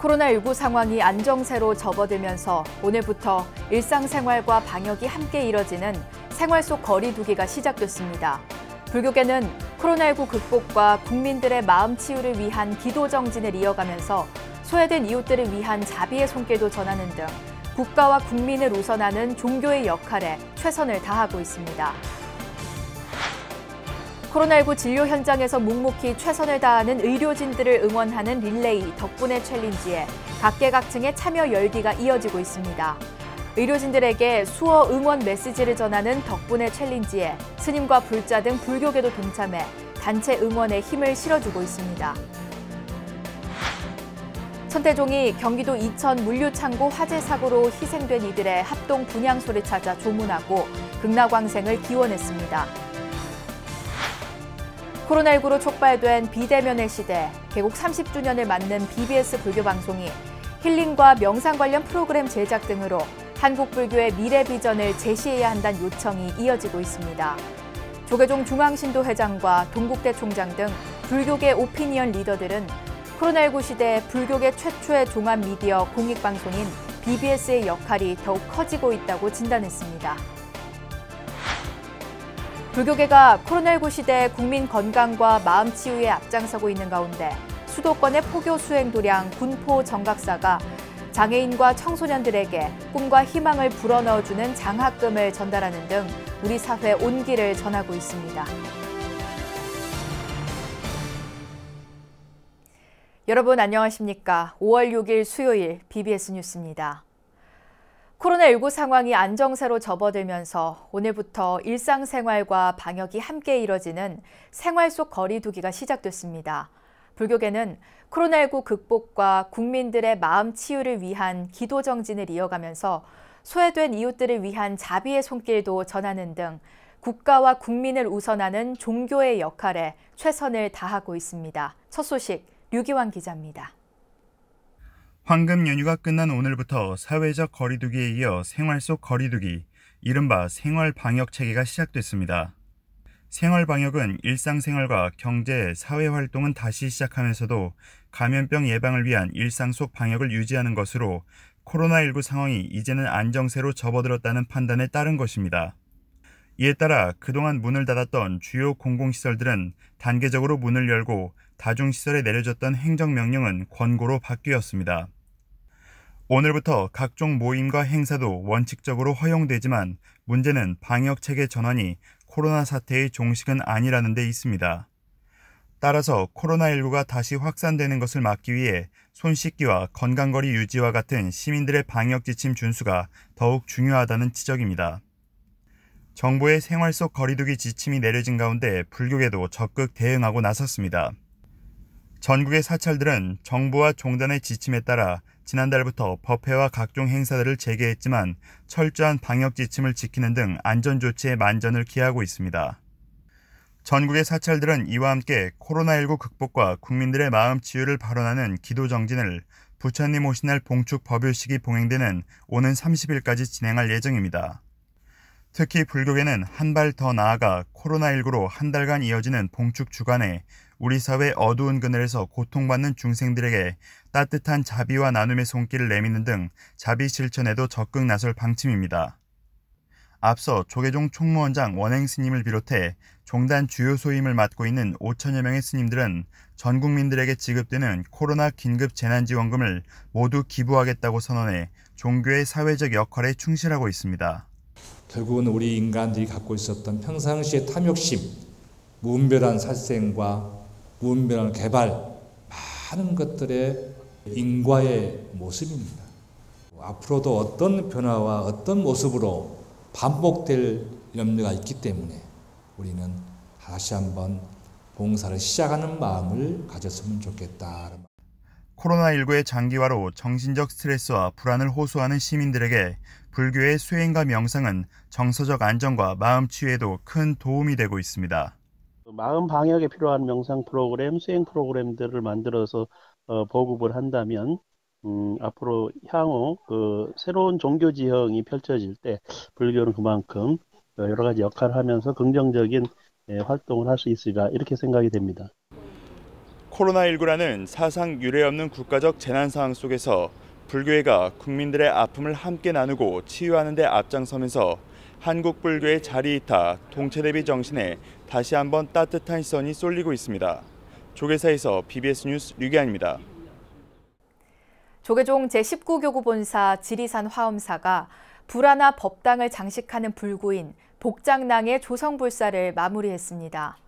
코로나19 상황이 안정세로 접어들면서 오늘부터 일상생활과 방역이 함께 이뤄지는 생활 속 거리 두기가 시작됐습니다. 불교계는 코로나19 극복과 국민들의 마음 치유를 위한 기도 정진을 이어가면서 소외된 이웃들을 위한 자비의 손길도 전하는 등 국가와 국민을 우선하는 종교의 역할에 최선을 다하고 있습니다. 코로나19 진료 현장에서 묵묵히 최선을 다하는 의료진들을 응원하는 릴레이 덕분에 챌린지에 각계각층의 참여 열기가 이어지고 있습니다. 의료진들에게 수어 응원 메시지를 전하는 덕분에 챌린지에 스님과 불자 등 불교계도 동참해 단체 응원에 힘을 실어주고 있습니다. 천태종이 경기도 이천 물류창고 화재 사고로 희생된 이들의 합동 분향소를 찾아 조문하고 극락왕생을 기원했습니다. 코로나19로 촉발된 비대면의 시대, 개국 30주년을 맞는 BBS 불교방송이 힐링과 명상 관련 프로그램 제작 등으로 한국 불교의 미래 비전을 제시해야 한다는 요청이 이어지고 있습니다. 조계종 중앙신도 회장과 동국대 총장 등 불교계 오피니언 리더들은 코로나19 시대 불교계 최초의 종합 미디어 공익방송인 BBS의 역할이 더욱 커지고 있다고 진단했습니다. 불교계가 코로나19 시대 국민 건강과 마음 치유에 앞장서고 있는 가운데 수도권의 포교 수행 도량 군포 정각사가 장애인과 청소년들에게 꿈과 희망을 불어넣어주는 장학금을 전달하는 등 우리 사회 온기를 전하고 있습니다. 여러분 안녕하십니까? 5월 6일 수요일 BBS 뉴스입니다. 코로나19 상황이 안정세로 접어들면서 오늘부터 일상생활과 방역이 함께 이뤄지는 생활 속 거리 두기가 시작됐습니다. 불교계는 코로나19 극복과 국민들의 마음 치유를 위한 기도 정진을 이어가면서 소외된 이웃들을 위한 자비의 손길도 전하는 등 국가와 국민을 우선하는 종교의 역할에 최선을 다하고 있습니다. 첫 소식 류기환 기자입니다. 황금 연휴가 끝난 오늘부터 사회적 거리두기에 이어 생활 속 거리두기, 이른바 생활 방역 체계가 시작됐습니다. 생활 방역은 일상생활과 경제, 사회 활동은 다시 시작하면서도 감염병 예방을 위한 일상 속 방역을 유지하는 것으로 코로나19 상황이 이제는 안정세로 접어들었다는 판단에 따른 것입니다. 이에 따라 그동안 문을 닫았던 주요 공공시설들은 단계적으로 문을 열고 다중시설에 내려졌던 행정명령은 권고로 바뀌었습니다. 오늘부터 각종 모임과 행사도 원칙적으로 허용되지만 문제는 방역체계 전환이 코로나 사태의 종식은 아니라는 데 있습니다. 따라서 코로나19가 다시 확산되는 것을 막기 위해 손 씻기와 건강거리 유지와 같은 시민들의 방역 지침 준수가 더욱 중요하다는 지적입니다. 정부의 생활 속 거리두기 지침이 내려진 가운데 불교계도 적극 대응하고 나섰습니다. 전국의 사찰들은 정부와 종단의 지침에 따라 지난달부터 법회와 각종 행사들을 재개했지만 철저한 방역 지침을 지키는 등 안전조치에 만전을 기하고 있습니다. 전국의 사찰들은 이와 함께 코로나19 극복과 국민들의 마음 치유를 발언하는 기도 정진을 부처님 오신 날 봉축 법요식이 봉행되는 오는 30일까지 진행할 예정입니다. 특히 불교계는 한 발 더 나아가 코로나19로 한 달간 이어지는 봉축 주간에 우리 사회 어두운 그늘에서 고통받는 중생들에게 따뜻한 자비와 나눔의 손길을 내미는 등 자비 실천에도 적극 나설 방침입니다. 앞서 조계종 총무원장 원행 스님을 비롯해 종단 주요 소임을 맡고 있는 5천여 명의 스님들은 전 국민들에게 지급되는 코로나 긴급 재난지원금을 모두 기부하겠다고 선언해 종교의 사회적 역할에 충실하고 있습니다. 결국은 우리 인간들이 갖고 있었던 평상시의 탐욕심, 무분별한 살생과 무분별한 개발, 많은 것들의 인과의 모습입니다. 앞으로도 어떤 변화와 어떤 모습으로 반복될 염려가 있기 때문에 우리는 다시 한번 봉사를 시작하는 마음을 가졌으면 좋겠다. 코로나19의 장기화로 정신적 스트레스와 불안을 호소하는 시민들에게 불교의 수행과 명상은 정서적 안정과 마음 치유에도 큰 도움이 되고 있습니다. 마음 방역에 필요한 명상 프로그램, 수행 프로그램들을 만들어서 보급을 한다면 앞으로 향후 새로운 종교 지형이 펼쳐질 때 불교는 그만큼 여러 가지 역할을 하면서 긍정적인 활동을 할 수 있으리라 이렇게 생각이 됩니다. 코로나19라는 사상 유례없는 국가적 재난 상황 속에서 불교회가 국민들의 아픔을 함께 나누고 치유하는 데 앞장서면서 한국 불교의 자리이타 동체대비 정신에 다시 한번 따뜻한 시선이 쏠리고 있습니다. 조계사에서 BBS 뉴스 류기환입니다. 조계종 제19교구 본사 지리산 화엄사가 불화나 법당을 장식하는 불구인 복장낭의 조성불사를 마무리했습니다.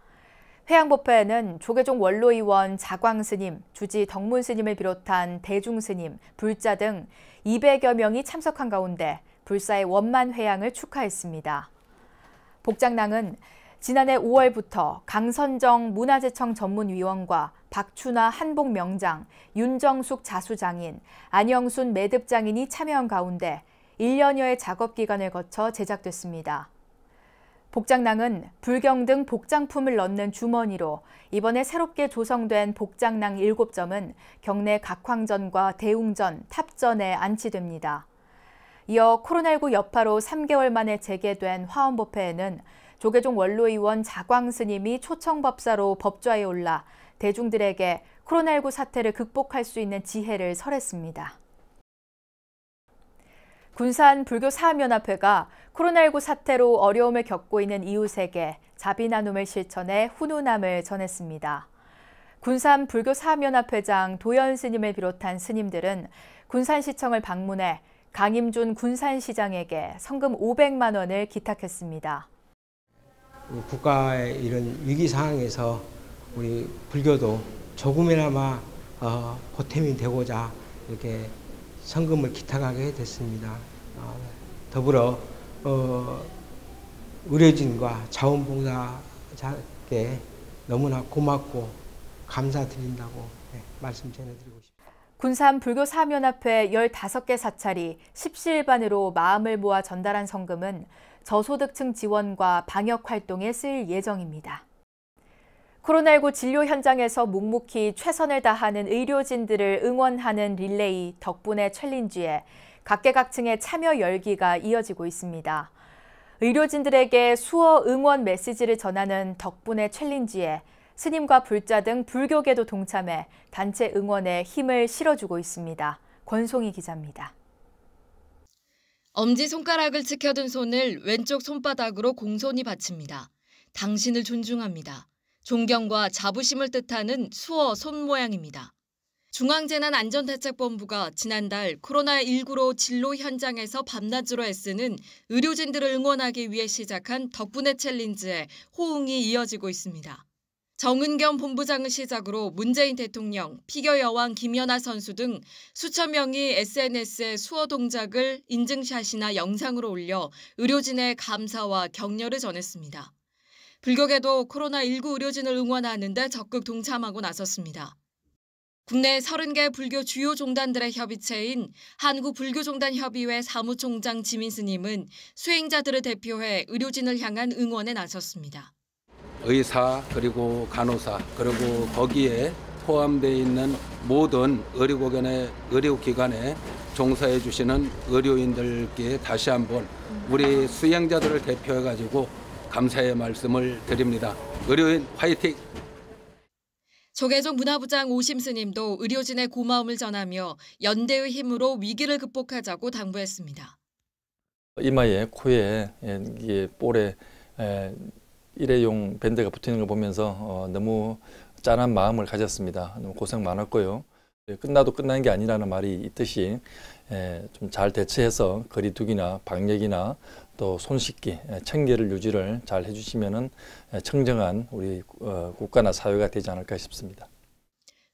회양법회에는 조계종 원로의원 자광스님, 주지 덕문스님을 비롯한 대중스님, 불자 등 200여 명이 참석한 가운데 불사의 원만회양을 축하했습니다. 복장낭은 지난해 5월부터 강선정 문화재청 전문위원과 박춘화 한복명장, 윤정숙 자수장인, 안영순 매듭장인이 참여한 가운데 1년여의 작업기간을 거쳐 제작됐습니다. 복장낭은 불경 등 복장품을 넣는 주머니로 이번에 새롭게 조성된 복장낭 7점은 경내 각황전과 대웅전, 탑전에 안치됩니다. 이어 코로나19 여파로 3개월 만에 재개된 화엄법회에는 조계종 원로의원 자광스님이 초청법사로 법좌에 올라 대중들에게 코로나19 사태를 극복할 수 있는 지혜를 설했습니다. 군산 불교사학연합회가 코로나19 사태로 어려움을 겪고 있는 이웃에게 자비 나눔을 실천해 훈훈함을 전했습니다. 군산 불교사학연합회장 도연 스님을 비롯한 스님들은 군산시청을 방문해 강임준 군산시장에게 성금 500만 원을 기탁했습니다. 국가의 이런 위기 상황에서 우리 불교도 조금이나마 보탬이 되고자 이렇게 성금을 기탁하게 됐습니다. 더불어 의료진과 자원봉사자께 너무나 고맙고 감사드린다고 말씀 전해드리고 싶습니다. 군산 불교사학연합회 15개 사찰이 십시일반으로 마음을 모아 전달한 성금은 저소득층 지원과 방역 활동에 쓰일 예정입니다. 코로나19 진료 현장에서 묵묵히 최선을 다하는 의료진들을 응원하는 릴레이 덕분에 챌린지에 각계각층의 참여 열기가 이어지고 있습니다. 의료진들에게 수어 응원 메시지를 전하는 덕분에 챌린지에 스님과 불자 등 불교계도 동참해 단체 응원에 힘을 실어주고 있습니다. 권송희 기자입니다. 엄지손가락을 지켜든 손을 왼쪽 손바닥으로 공손히 받칩니다. 당신을 존중합니다. 존경과 자부심을 뜻하는 수어 손 모양입니다. 중앙재난안전대책본부가 지난달 코로나19로 진료 현장에서 밤낮으로 애쓰는 의료진들을 응원하기 위해 시작한 덕분에 챌린지에 호응이 이어지고 있습니다. 정은겸 본부장을 시작으로 문재인 대통령, 피겨 여왕 김연아 선수 등 수천 명이 SNS에 수어 동작을 인증샷이나 영상으로 올려 의료진의 감사와 격려를 전했습니다. 불교계도 코로나19 의료진을 응원하는 데 적극 동참하고 나섰습니다. 국내 30개 불교 주요 종단들의 협의체인 한국불교종단협의회 사무총장 지민 스님은 수행자들을 대표해 의료진을 향한 응원에 나섰습니다. 의사 그리고 간호사 그리고 거기에 포함되어 있는 모든 의료기관에 종사해 주시는 의료인들께 다시 한번 우리 수행자들을 대표해 가지고 감사의 말씀을 드립니다. 의료인 화이팅! 조계종 문화부장 오심 스님도 의료진의 고마움을 전하며 연대의 힘으로 위기를 극복하자고 당부했습니다. 이마에, 코에, 볼에 일회용 밴드가 붙어 있는 걸 보면서 너무 짠한 마음을 가졌습니다. 너무 고생 많았고요. 끝나도 끝난 게 아니라는 말이 있듯이 좀 잘 대처해서 거리두기나 방역이나 또 손 씻기, 청결을 유지를 잘 해주시면은 청정한 우리 국가나 사회가 되지 않을까 싶습니다.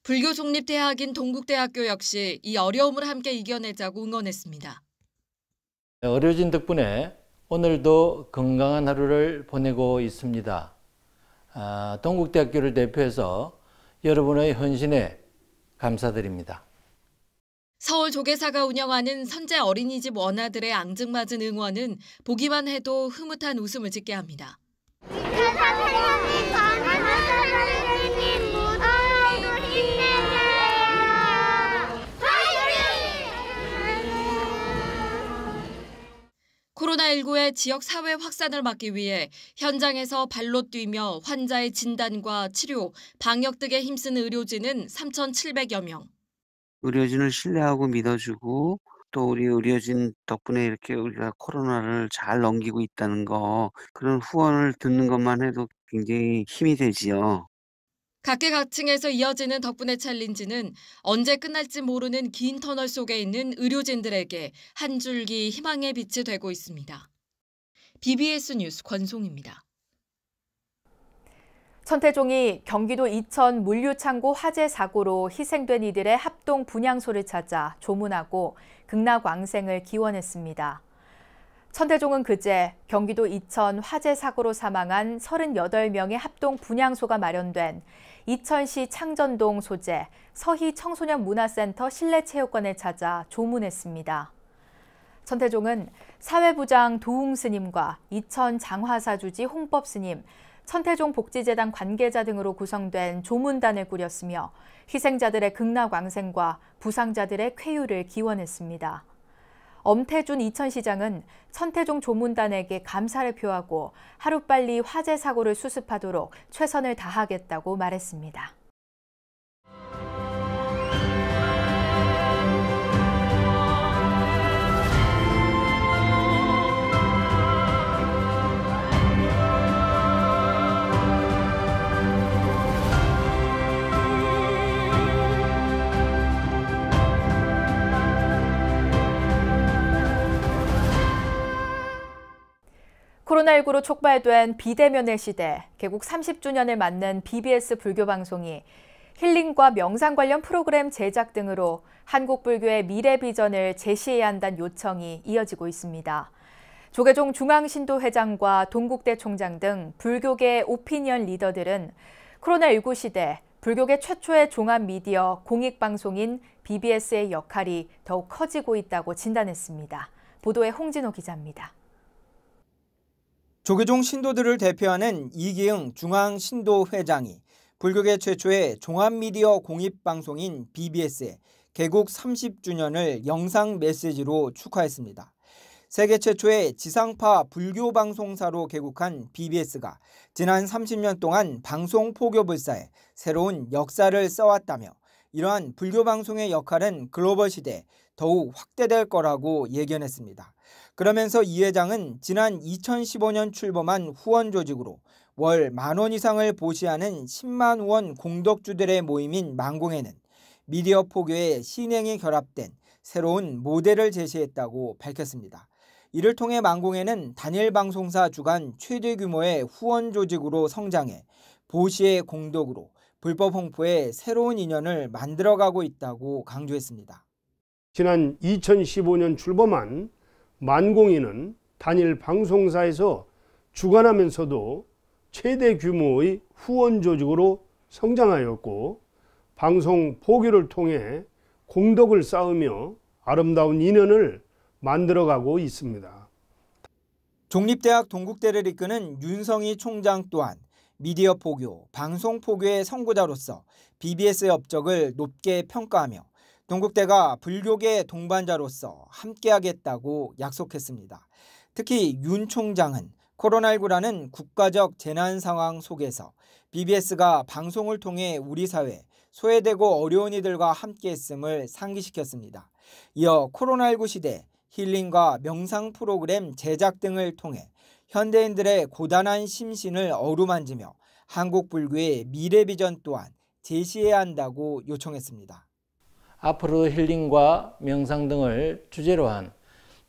불교 독립대학인 동국대학교 역시 이 어려움을 함께 이겨내자고 응원했습니다. 의료진 덕분에 오늘도 건강한 하루를 보내고 있습니다. 동국대학교를 대표해서 여러분의 헌신에 감사드립니다. 서울 조계사가 운영하는 선제 어린이집 원아들의 앙증맞은 응원은 보기만 해도 흐뭇한 웃음을 짓게 합니다. 코로나19의 코로나 지역 사회 확산을 막기 위해 현장에서 발로 뛰며 환자의 진단과 치료, 방역 등에 힘쓰는 의료진은 3,700여 명. 의료진을 신뢰하고 믿어주고 또 우리 의료진 덕분에 이렇게 우리가 코로나를 잘 넘기고 있다는 거, 그런 후원을 듣는 것만 해도 굉장히 힘이 되지요. 각계각층에서 이어지는 덕분에 챌린지는 언제 끝날지 모르는 긴 터널 속에 있는 의료진들에게 한 줄기 희망의 빛이 되고 있습니다. BBS 뉴스 권송입니다. 천태종이 경기도 이천 물류창고 화재 사고로 희생된 이들의 합동 분향소를 찾아 조문하고 극락왕생을 기원했습니다. 천태종은 그제 경기도 이천 화재 사고로 사망한 38명의 합동 분향소가 마련된 이천시 창전동 소재 서희 청소년 문화센터 실내체육관을 찾아 조문했습니다. 천태종은 사회부장 도웅 스님과 이천 장화사주지 홍법 스님, 천태종 복지재단 관계자 등으로 구성된 조문단을 꾸렸으며 희생자들의 극락왕생과 부상자들의 쾌유를 기원했습니다. 엄태준 이천시장은 천태종 조문단에게 감사를 표하고 하루빨리 화재 사고를 수습하도록 최선을 다하겠다고 말했습니다. 코로나19로 촉발된 비대면의 시대, 개국 30주년을 맞는 BBS 불교방송이 힐링과 명상 관련 프로그램 제작 등으로 한국 불교의 미래 비전을 제시해야 한다는 요청이 이어지고 있습니다. 조계종 중앙신도회장과 동국대 총장 등 불교계 오피니언 리더들은 코로나19 시대 불교계 최초의 종합 미디어 공익방송인 BBS의 역할이 더욱 커지고 있다고 진단했습니다. 보도에 홍진호 기자입니다. 조계종 신도들을 대표하는 이기흥 중앙신도회장이 불교계 최초의 종합미디어 공익방송인 BBS의 개국 30주년을 영상 메시지로 축하했습니다. 세계 최초의 지상파 불교방송사로 개국한 BBS가 지난 30년 동안 방송 포교불사에 새로운 역사를 써왔다며 이러한 불교방송의 역할은 글로벌 시대에 더욱 확대될 거라고 예견했습니다. 그러면서 이 회장은 지난 2015년 출범한 후원 조직으로 월 10,000원 이상을 보시하는 10만 후원 공덕주들의 모임인 만공에는 미디어 포교의 신행이 결합된 새로운 모델을 제시했다고 밝혔습니다. 이를 통해 만공에는 단일 방송사 주간 최대 규모의 후원 조직으로 성장해 보시의 공덕으로 불법 홍보의 새로운 인연을 만들어가고 있다고 강조했습니다. 지난 2015년 출범한 만공인은 단일 방송사에서 주관하면서도 최대 규모의 후원 조직으로 성장하였고 방송 포교를 통해 공덕을 쌓으며 아름다운 인연을 만들어가고 있습니다. 종립대학 동국대를 이끄는 윤성희 총장 또한 미디어 포교, 방송 포교의 선구자로서 BBS의 업적을 높게 평가하며 동국대가 불교계 동반자로서 함께하겠다고 약속했습니다. 특히 윤 총장은 코로나19라는 국가적 재난 상황 속에서 BBS가 방송을 통해 우리 사회 소외되고 어려운 이들과 함께했음을 상기시켰습니다. 이어 코로나19 시대 힐링과 명상 프로그램 제작 등을 통해 현대인들의 고단한 심신을 어루만지며 한국 불교의 미래 비전 또한 제시해야 한다고 요청했습니다. 앞으로도 힐링과 명상 등을 주제로 한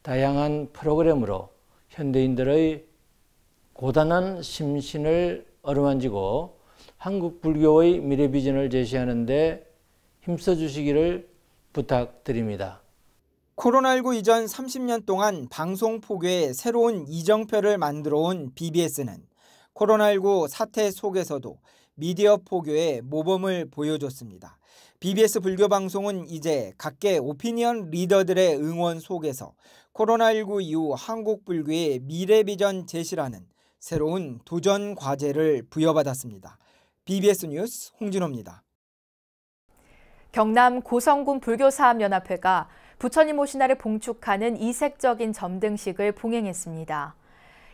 다양한 프로그램으로 현대인들의 고단한 심신을 어루만지고 한국 불교의 미래 비전을 제시하는 데 힘써 주시기를 부탁드립니다. 코로나19 이전 30년 동안 방송 포교의 새로운 이정표를 만들어 온 BBS는 코로나19 사태 속에서도 미디어 포교의 모범을 보여줬습니다. BBS 불교방송은 이제 각계 오피니언 리더들의 응원 속에서 코로나19 이후 한국 불교의 미래 비전 제시라는 새로운 도전 과제를 부여받았습니다. BBS 뉴스 홍진호입니다. 경남 고성군 불교사업연합회가 부처님 오신날을 봉축하는 이색적인 점등식을 봉행했습니다.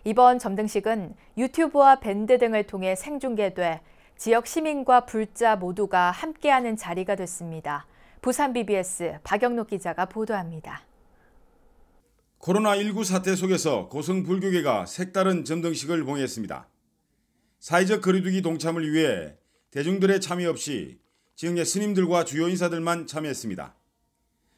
이번 점등식은 유튜브와 밴드 등을 통해 생중계돼 지역 시민과 불자 모두가 함께하는 자리가 됐습니다. 부산 BBS 박영록 기자가 보도합니다. 코로나19 사태 속에서 고성 불교계가 색다른 점등식을 봉했습니다. 사회적 거리두기 동참을 위해 대중들의 참여 없이 지역의 스님들과 주요 인사들만 참여했습니다.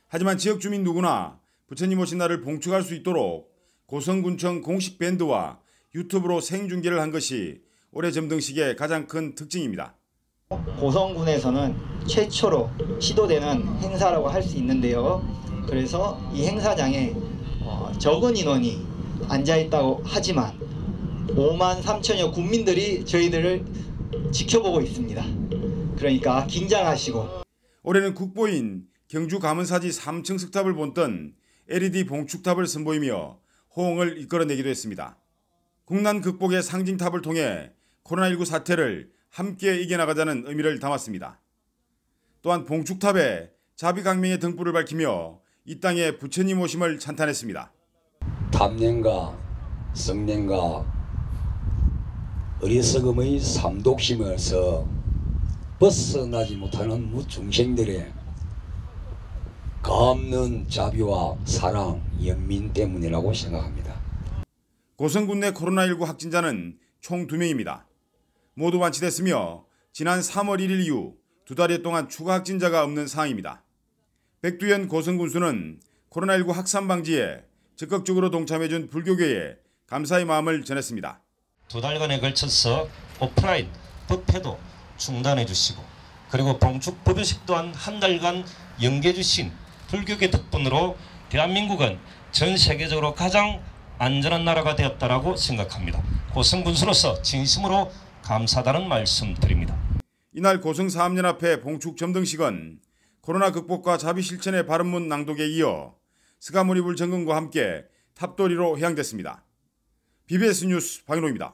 하지만 지역 주민 누구나 부처님 오신 날을 봉축할 수 있도록 고성군청 공식 밴드와 유튜브로 생중계를 한 것이 올해 점등식의 가장 큰 특징입니다. 고성군에서는 최초로 시도되는 행사라고 할 수 있는데요. 그래서 이 행사장에 적은 인원이 앉아있다고 하지만 5만 3천여 군민들이 저희들을 지켜보고 있습니다. 그러니까 긴장하시고. 올해는 국보인 경주 가문사지 3층 석탑을 본뜬 LED 봉축탑을 선보이며 호응을 이끌어내기도 했습니다. 국난 극복의 상징탑을 통해 코로나19 사태를 함께 이겨나가자는 의미를 담았습니다. 또한 봉축탑에 자비강명의 등불을 밝히며 이 땅에 부처님 오심을 찬탄했습니다. 탐念과 성念과 어리석음의 삼독심에서 벗어나지 못하는 무중생들의 없는 자비와 사랑, 연민 때문이라고 생각합니다. 고성군 내 코로나19 확진자는 총 2명입니다. 모두 완치됐으며 지난 3월 1일 이후 2달여 동안 추가 확진자가 없는 상황입니다. 백두현 고성군수는 코로나19 확산 방지에 적극적으로 동참해준 불교계에 감사의 마음을 전했습니다. 2달간에 걸쳐서 오프라인 법회도 중단해 주시고 그리고 봉축 법요식 또한 한 달간 연기해 주신 불교계 덕분으로 대한민국은 전 세계적으로 가장 안전한 나라가 되었다라고 생각합니다. 고성군수로서 진심으로 감사하다는 말씀 드립니다. 이날 고성사업연합회 봉축 점등식은 코로나 극복과 자비 실천의 바른문 낭독에 이어 스가모니불 점검과 함께 탑도리로 회항됐습니다. BBS 뉴스 박인호입니다.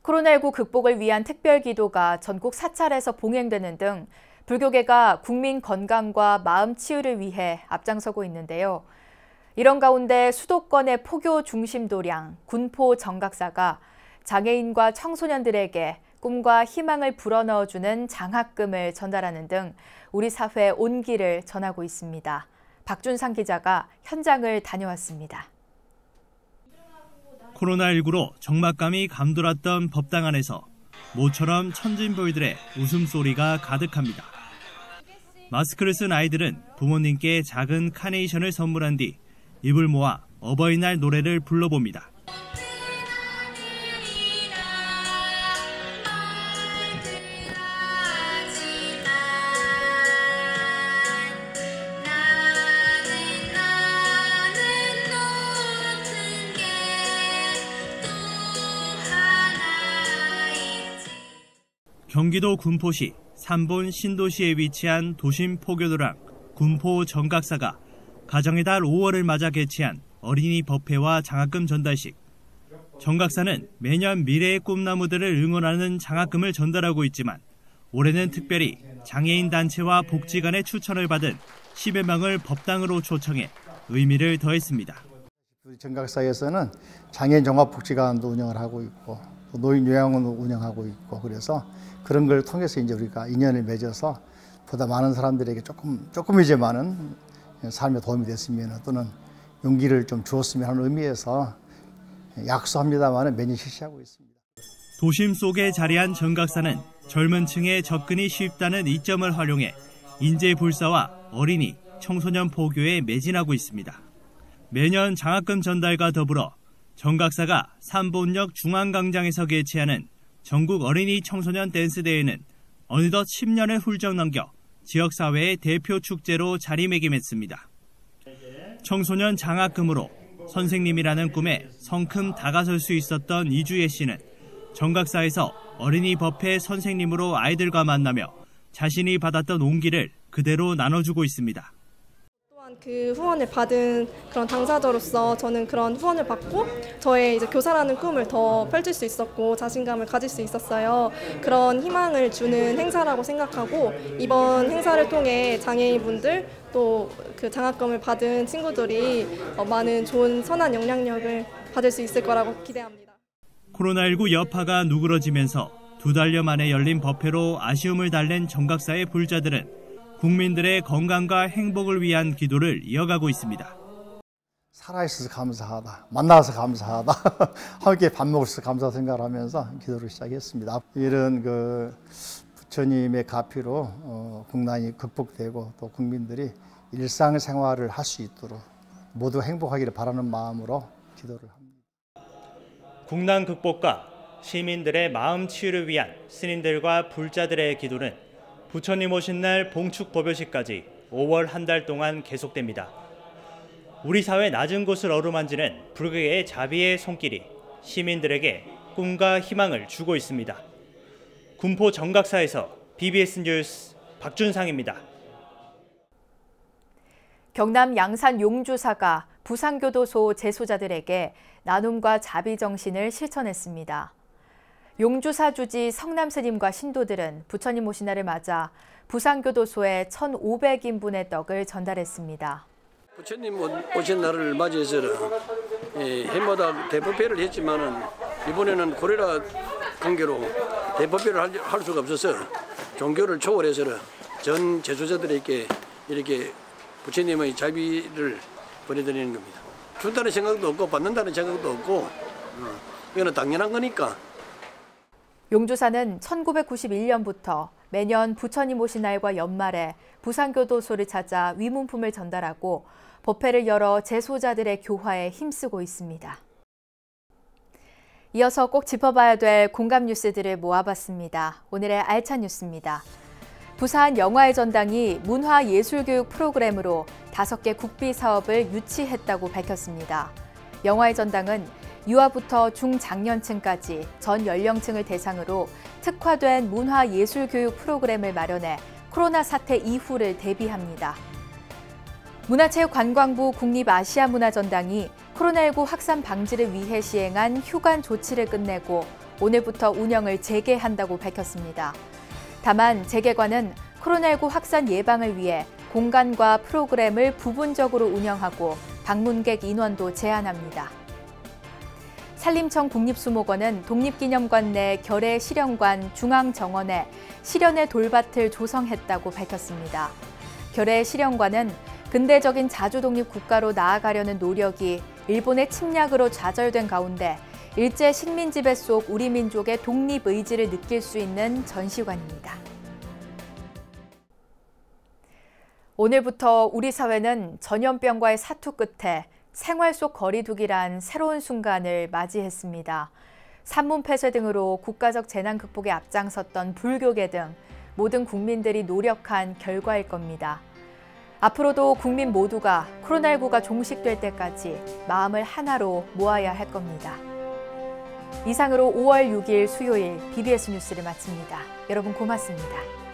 코로나19 극복을 위한 특별 기도가 전국 사찰에서 봉행되는 등 불교계가 국민 건강과 마음 치유를 위해 앞장서고 있는데요. 이런 가운데 수도권의 포교 중심 도량 군포 정각사가 장애인과 청소년들에게 꿈과 희망을 불어넣어주는 장학금을 전달하는 등 우리 사회 온기를 전하고 있습니다. 박준상 기자가 현장을 다녀왔습니다. 코로나19로 적막감이 감돌았던 법당 안에서 모처럼 천진보이들의 웃음소리가 가득합니다. 마스크를 쓴 아이들은 부모님께 작은 카네이션을 선물한 뒤 입을 모아 어버이날 노래를 불러봅니다. 경기도 군포시 삼본 신도시에 위치한 도심 포교도랑 군포 정각사가 가정의 달 5월을 맞아 개최한 어린이 법회와 장학금 전달식. 정각사는 매년 미래의 꿈나무들을 응원하는 장학금을 전달하고 있지만 올해는 특별히 장애인 단체와 복지관의 추천을 받은 10여 명을 법당으로 초청해 의미를 더했습니다. 우리 정각사에서는 장애인 종합복지관도 운영을 하고 있고 노인 요양원도 운영하고 있고 그래서 그런 걸 통해서 이제 우리가 인연을 맺어서 보다 많은 사람들에게 조금이지만은 삶에 도움이 됐으면 또는 용기를 좀 주었으면 하는 의미에서 약소합니다만 매년 실시하고 있습니다. 도심 속에 자리한 정각사는 젊은 층에 접근이 쉽다는 이점을 활용해 인재불사와 어린이, 청소년 포교에 매진하고 있습니다. 매년 장학금 전달과 더불어 정각사가 삼본역 중앙광장에서 개최하는 전국 어린이 청소년 댄스대회는 어느덧 10년을 훌쩍 넘겨 지역사회의 대표 축제로 자리매김했습니다. 청소년 장학금으로 선생님이라는 꿈에 성큼 다가설 수 있었던 이주혜 씨는 정각사에서 어린이 법회 선생님으로 아이들과 만나며 자신이 받았던 온기를 그대로 나눠주고 있습니다. 또한 그 후원을 받은 그런 당사자로서 저는 그런 후원을 받고 저의 이제 교사라는 꿈을 더 펼칠 수 있었고 자신감을 가질 수 있었어요. 그런 희망을 주는 행사라고 생각하고 이번 행사를 통해 장애인분들 또 그 장학금을 받은 친구들이 많은 좋은 선한 영향력을 받을 수 있을 거라고 기대합니다. 코로나19 여파가 누그러지면서 2달여 만에 열린 법회로 아쉬움을 달랜 정각사의 불자들은 국민들의 건강과 행복을 위한 기도를 이어가고 있습니다. 살아있어서 감사하다, 만나서 감사하다, 함께 밥 먹을 수 감사 생각을 하면서 기도를 시작했습니다. 이런 부처님의 가피로 국난이 극복되고 또 국민들이 일상생활을 할 수 있도록 모두 행복하기를 바라는 마음으로 기도를 합니다. 국난 극복과 시민들의 마음 치유를 위한 스님들과 불자들의 기도는 부처님 오신 날 봉축 법요식까지 5월 한 달 동안 계속됩니다. 우리 사회 낮은 곳을 어루만지는 불교계의 자비의 손길이 시민들에게 꿈과 희망을 주고 있습니다. 군포 정각사에서 BBS 뉴스 박준상입니다. 경남 양산 용주사가 부산교도소 재소자들에게 나눔과 자비 정신을 실천했습니다. 용주사 주지 성남스님과 신도들은 부처님 오신 날을 맞아 부산교도소에 1,500인분의 떡을 전달했습니다. 부처님 오신 날을 맞이해서 해마다 대법회를 했지만은 이번에는 코로나 관계로 대법회를 할 수가 없어서 종교를 초월해서 전 재소자들에게 이렇게 부처님의 자비를 보내드리는 겁니다. 준다는 생각도 없고 받는다는 생각도 없고 이거는 당연한 거니까. 용주사는 1991년부터 매년 부처님 오신 날과 연말에 부산교도소를 찾아 위문품을 전달하고 법회를 열어 재소자들의 교화에 힘쓰고 있습니다. 이어서 꼭 짚어봐야 될 공감 뉴스들을 모아봤습니다. 오늘의 알찬 뉴스입니다. 부산 영화의 전당이 문화예술교육 프로그램으로 5개 국비 사업을 유치했다고 밝혔습니다. 영화의 전당은 유아부터 중장년층까지 전 연령층을 대상으로 특화된 문화예술교육 프로그램을 마련해 코로나 사태 이후를 대비합니다. 문화체육관광부 국립아시아문화전당이 코로나19 확산 방지를 위해 시행한 휴관 조치를 끝내고 오늘부터 운영을 재개한다고 밝혔습니다. 다만 재개관은 코로나19 확산 예방을 위해 공간과 프로그램을 부분적으로 운영하고 방문객 인원도 제한합니다. 산림청 국립수목원은 독립기념관 내 결의 실현관 중앙정원에 실현의 돌밭을 조성했다고 밝혔습니다. 결의 실현관은 근대적인 자주독립 국가로 나아가려는 노력이 일본의 침략으로 좌절된 가운데 일제 식민 지배 속 우리 민족의 독립 의지를 느낄 수 있는 전시관입니다. 오늘부터 우리 사회는 전염병과의 사투 끝에 생활 속 거리두기란 새로운 순간을 맞이했습니다. 산문 폐쇄 등으로 국가적 재난 극복에 앞장섰던 불교계 등 모든 국민들이 노력한 결과일 겁니다. 앞으로도 국민 모두가 코로나19가 종식될 때까지 마음을 하나로 모아야 할 겁니다. 이상으로 5월 6일 수요일 BBS 뉴스를 마칩니다. 여러분 고맙습니다.